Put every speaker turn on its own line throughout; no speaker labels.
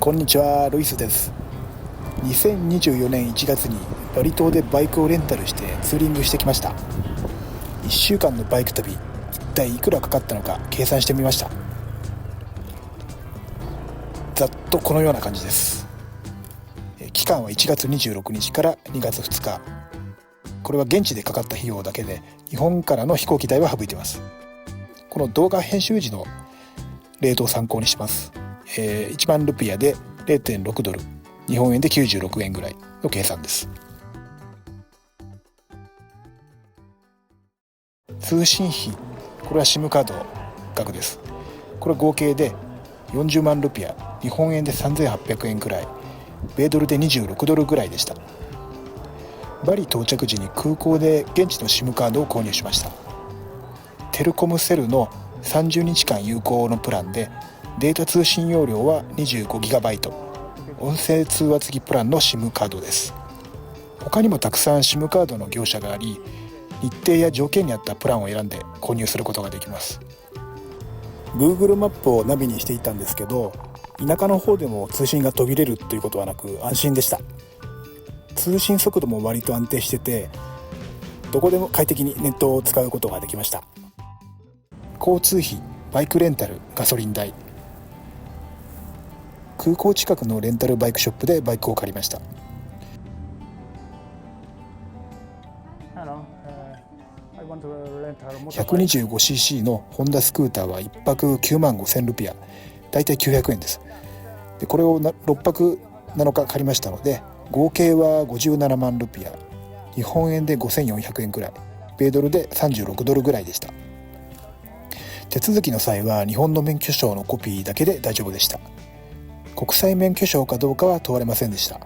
こんにちは、ルイスです。2024年1月にバリ島でバイクをレンタルしてツーリングしてきました。1週間のバイク旅、一体いくらかかったのか計算してみました。ざっとこのような感じです。期間は1月26日から2月2日。これは現地でかかった費用だけで日本からの飛行機代は省いています。この動画編集時のレートを参考にします。1万ルピアで 0.6 ドル、日本円で96円ぐらいの計算です。通信費、これは SIM カード額です。これ合計で40万ルピア、日本円で3800円くらい、米ドルで26ドルぐらいでした。バリ到着時に空港で現地の SIM カードを購入しました。テルコムセルの30日間有効のプランで、データ通信容量は 25GB、 音声通話付きプランの SIM カードです。他にもたくさん SIM カードの業者があり、日程や条件に合ったプランを選んで購入することができます。 Google マップをナビにしていたんですけど、田舎の方でも通信が途切れるということはなく安心でした。通信速度も割と安定してて、どこでも快適にネットを使うことができました。交通費、バイクレンタル、ガソリン代。空港近くのレンタルバイクショップでバイクを借りました。125cc のホンダスクーターは1泊9万5000ルピア、だいたい900円です。でこれを6泊7日借りましたので、合計は57万ルピア、日本円で5400円くらい、米ドルで36ドルぐらいでした。手続きの際は日本の免許証のコピーだけで大丈夫でした。国際免許証かどうかは問われませんでした。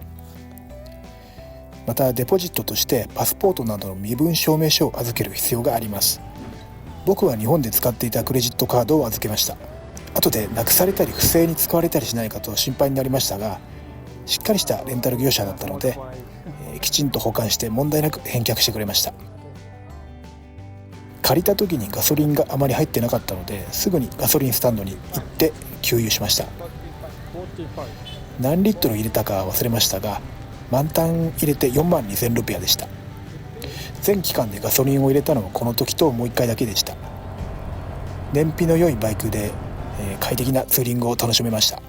またデポジットとしてパスポートなどの身分証明書を預ける必要があります。僕は日本で使っていたクレジットカードを預けました。後でなくされたり不正に使われたりしないかと心配になりましたが、しっかりしたレンタル業者だったので、きちんと保管して問題なく返却してくれました。借りた時にガソリンがあまり入ってなかったので、すぐにガソリンスタンドに行って給油しました。何リットル入れたか忘れましたが、満タン入れて4万2000ルピアでした。全期間でガソリンを入れたのはこの時ともう1回だけでした。燃費の良いバイクで、快適なツーリングを楽しめました。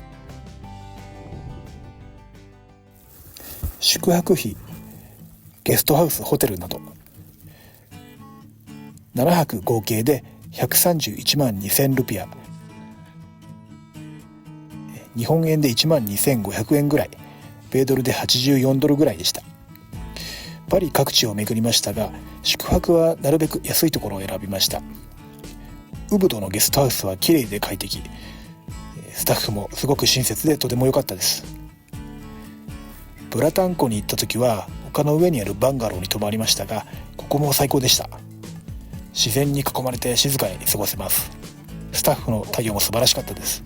宿泊費、ゲストハウス、ホテルなど7泊合計で131万2000ルピア、日本円で1万2500円ぐらい、米ドルで84ドルぐらいでした。パリ各地を巡りましたが、宿泊はなるべく安いところを選びました。ウブドのゲストハウスは綺麗で快適、スタッフもすごく親切でとても良かったです。ブラタン湖に行った時は丘の上にあるバンガローに泊まりましたが、ここも最高でした。自然に囲まれて静かに過ごせます。スタッフの対応も素晴らしかったです。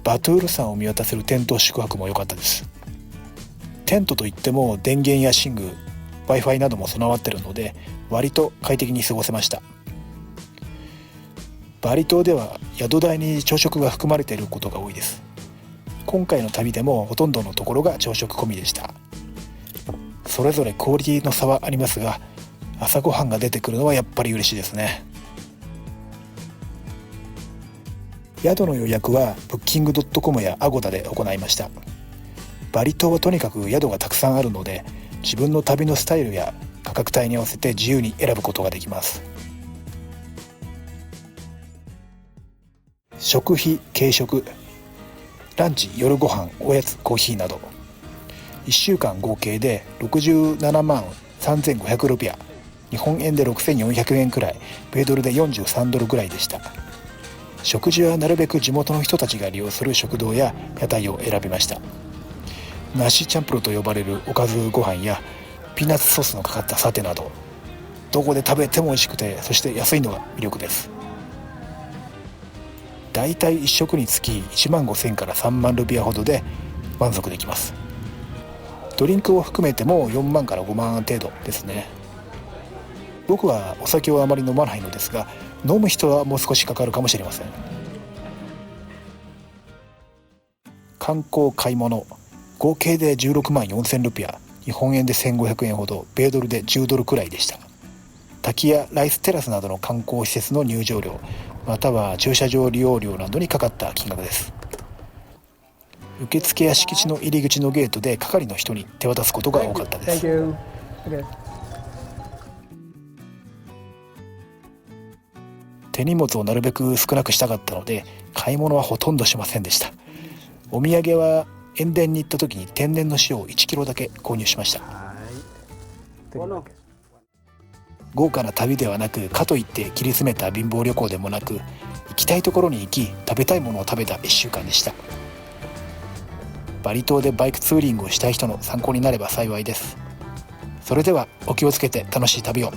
バトゥール山を見渡せるテント宿泊も良かったです。テントといっても電源や寝具、 Wi-Fi なども備わっているので、割と快適に過ごせました。バリ島では宿代に朝食が含まれていることが多いです。今回の旅でもほとんどのところが朝食込みでした。それぞれクオリティの差はありますが、朝ごはんが出てくるのはやっぱり嬉しいですね。宿の予約はブッキングドットコムやアゴダで行いました。バリ島はとにかく宿がたくさんあるので、自分の旅のスタイルや価格帯に合わせて自由に選ぶことができます。食費、軽食、ランチ、夜ご飯、おやつ、コーヒーなど1週間合計で67万3500ルピア、日本円で6400円くらい、米ドルで43ドルぐらいでした。食事はなるべく地元の人たちが利用する食堂や屋台を選びました。ナシチャンプルと呼ばれるおかずご飯やピーナッツソースのかかったサテなど、どこで食べても美味しくて、そして安いのが魅力です。だいたい1食につき1万5000から3万ルピアほどで満足できます。ドリンクを含めても4万から5万程度ですね。僕はお酒をあまり飲まないのですが、飲む人はもう少しかかるかもしれません。観光買い物合計で16万4000ルピア、日本円で1500円ほど、米ドルで10ドルくらいでした。滝やライステラスなどの観光施設の入場料または駐車場利用料などにかかった金額です。受付や敷地の入り口のゲートで係の人に手渡すことが多かったです。手荷物をなるべく少なくしたかったので買い物はほとんどしませんでした。お土産は塩田に行った時に天然の塩を1キロだけ購入しました。豪華な旅ではなく、かといって切り詰めた貧乏旅行でもなく、行きたいところに行き食べたいものを食べた1週間でした。バリ島でバイクツーリングをしたい人の参考になれば幸いです。それではお気をつけて楽しい旅を。